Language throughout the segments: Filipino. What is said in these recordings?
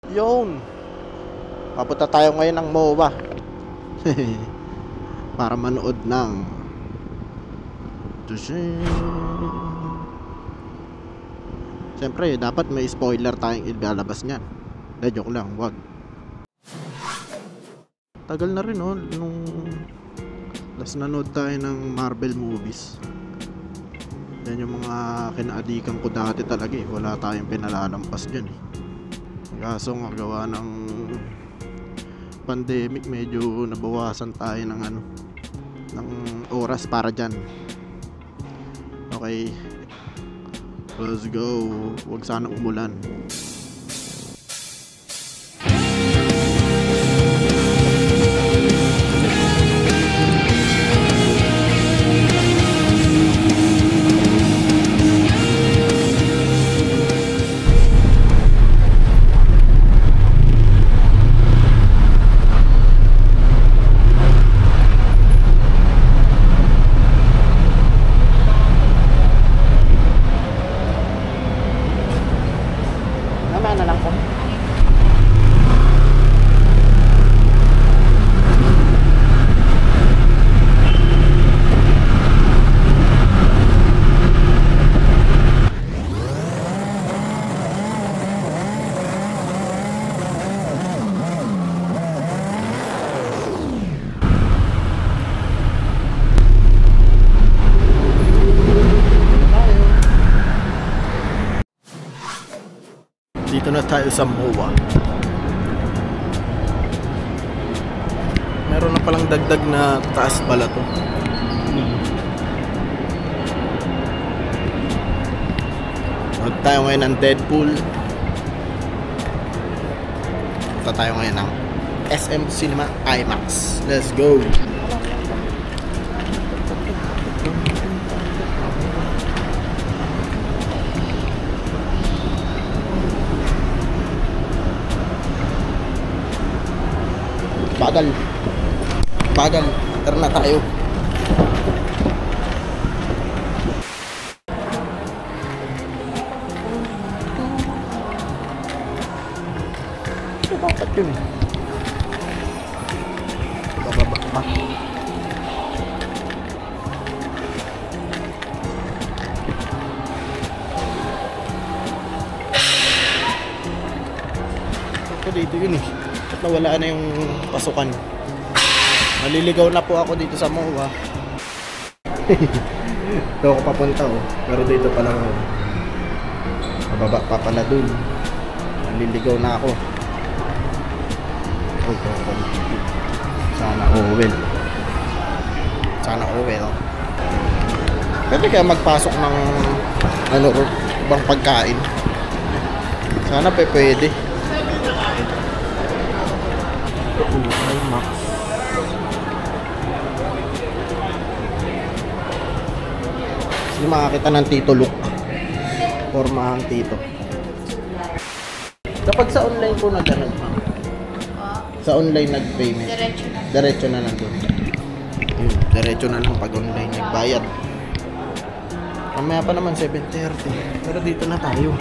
Yun. Papunta tayo ngayon ng MOA. Para manood ng siyempre, dapat may spoiler tayong ilalabas niyan. Joke lang, wag. Tagal na rin nung last nanood tayo ng Marvel movies. Yan yung mga kinaadikan ko dati talaga eh. Wala tayong pinalalampas dyan eh. Kaso nga gawa ng pandemic, medyo nabawasan tayo ng ng oras para dyan. Okay, let's go. Huwag sana umulan. Dito na tayo sa MOA. Meron na palang dagdag na taas pala to. Huwag tayo ngayon ng Deadpool. Punta tayo ngayon ng SM Cinema IMAX. Let's go! Bagal, tara na tayo. Bakit yun? Bababa pa. Ito dito yun eh. At nawala na yung pasukan. Maliligaw na po ako dito sa MOA. Ito ako papunta pero dito pa lang mababa pa pala dun. Maliligaw na ako. Sana well. Pwede kaya magpasok ng bang pagkain. Sana pwede. IMAX. Hindi makakita ng Tito Luke. Pormahang Tito. Kapag sa online po nag-ano, sa online nag-payment, diretso na lang doon. Diretso na lang pag online nagbayad. Mamaya pa naman 7:30. Pero dito na tayo.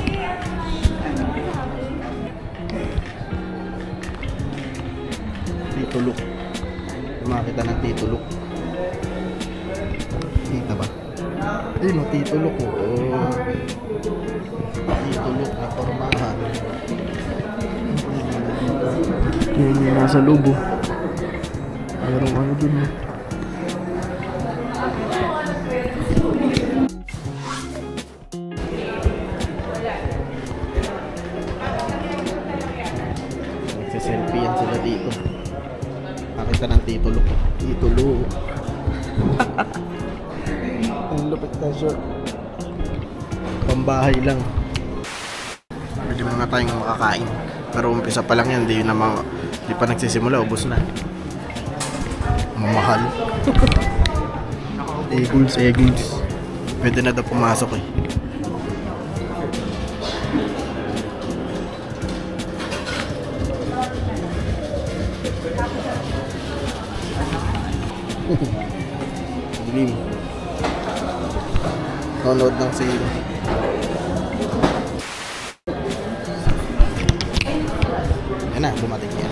Tito Luke. Makita ng Tito Luke. Kita ba? Ayun Tito Luke. Tito Luke na pormahan. Yun yung nasa lubo. Mayroong ano dun Nagsiselfie yan sila dito. Nakita ng Tito Luke. Tito Luke. Ang lupit na short. Pambahay lang. Pwede mga tayong makakain. Pero umpisa pa lang yan. Di pa nagsisimula. Ubus na. Mamahal. Eagles. Pwede na daw pumasok eh. Dilim. Nanonood ng sino. Yan na, dumating yan.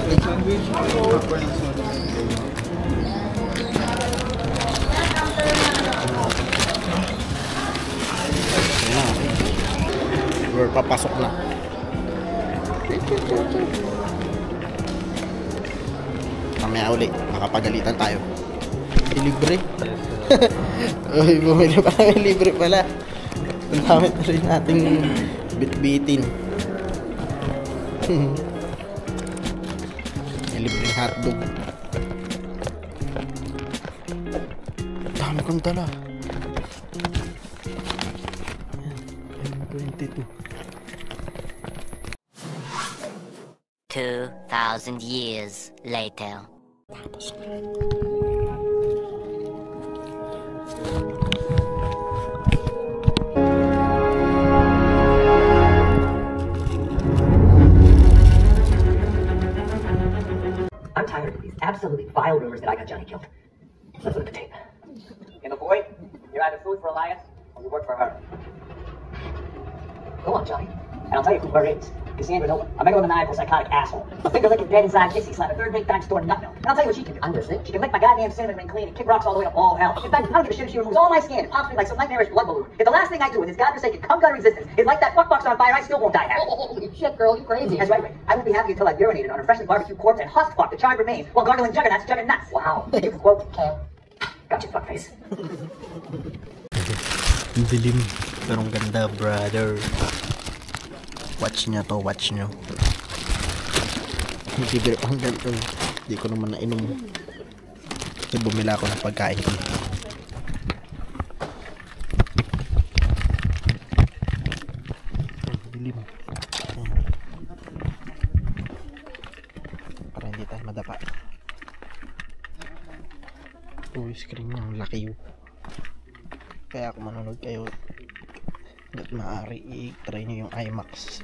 We're papasok na. Mamaya uli, makapagalitan tayo. Libre. Uy, bumili pa kami, libre pala. Ang dami na rin nating bit-bitin. May libreng hotdog. Dami kong dala. 22. 2,000 years later. Tapos na. I'm tired of these absolutely vile rumors that I got Johnny killed. Let's look at the tape. And the boy, you're either food for Elias or you work for her. Go on, Johnny. And I'll tell you who her is. Cassandra Nolan, a megalomaniacal psychotic asshole. A finger-licking dead inside kissy slap a third-rate back store nut milk. And I'll tell you what she can do. Understand? She can lick my goddamn cinnamon ring clean and kick rocks all the way up all hell. In fact, I don't give a shit if she removes all my skin and pops me like some nightmarish blood balloon. If the last thing I do with this godforsaken cum gutter existence is light that fuckbox on fire, I still won't die happy. Holy shit, girl, you crazy. That's right, Rick. I won't be happy until I've urinated on a freshly barbecued corpse and husk fucked the charred remains while gargling juggernauts jugging nuts. Wow. You can quote, Kale. gotcha, fuckface. Dilim. Pero ang ganda, brother. Watch nyo to, watch nyo. Hindi pero ang ganda. Hindi ko naman nainom. Kasi bumila ako ng pagkain ko. Dilim. Para hindi tayo madapa. Uy, screen yung laki yun. Kaya kung manonood kayo, hanggat maaari i-try nyo yung IMAX.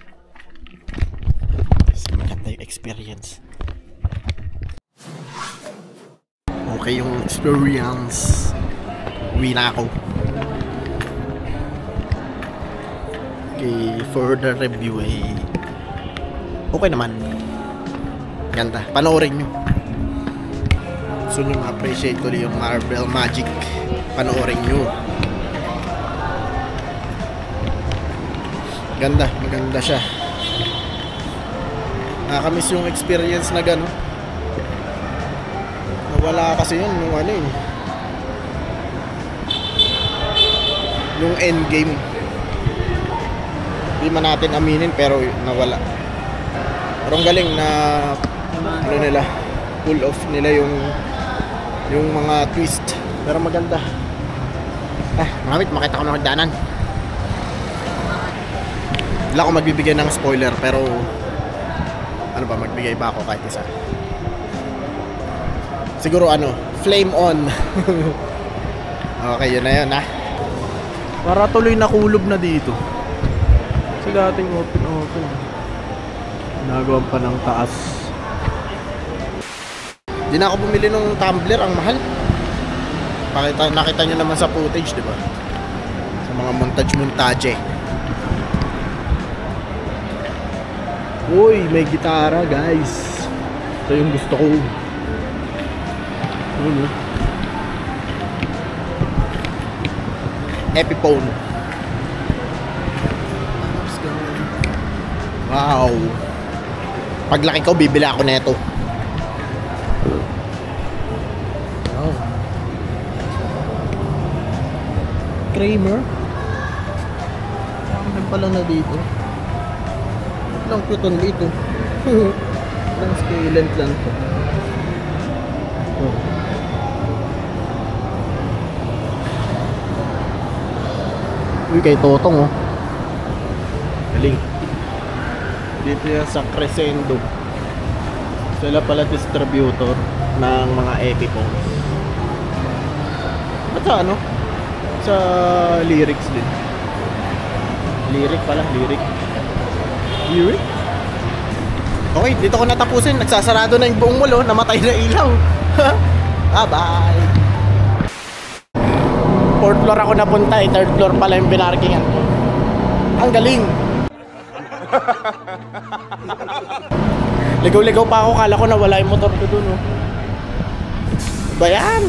Kasi maganda yung experience. Okay yung experience. Uwi na ako. Okay, for the review okay naman. Ganda, panoorin nyo. Gusto nyo ma-appreciate tuloy yung Marvel Magic, panoorin nyo. Ganda, maganda siya. Nakakamiss yung experience na gano'n. Nawala kasi yun nung ano eh, yung endgame. Hindi man natin aminin pero nawala. Pero ang galing na ano nila, pull off nila yung mga twist. Pero maganda. Maramit makita ko na magdanan. Wala ako magbibigay ng spoiler pero ano ba, magbigay ba ako kahit isa? Siguro ano, flame on. Okay, yun na yun ha. Para tuloy na kulob na dito. Kasi dating open. Nagawan pa ng taas. Di na ako bumili ng tumbler, ang mahal. Nakita nyo naman sa footage, di ba? Sa mga montage. Uy, may gitara guys. Ito yung gusto ko. Epiphone. Wow. Paglaki ko, bibili ako nito. Wow. Kramer. Ano pala na dito? Lang Pluton dito. Lang scale lang to. Uy, kay Totong oh. Galing. Dito yan sa Crescendo. Sila pala distributor ng mga Epiphones. At sa ano? Sa lyrics din. Lyric. Okay, dito ko natapusin. Nagsasarado na yung buong mall oh. Namatay na ilaw. Bye-bye. 4th floor ako napunta eh. 3rd floor pala yung binarkingan. Ang galing. Ligaw-ligaw pa ako, kala ko nawala yung motor ko dun, oh. Ba yan?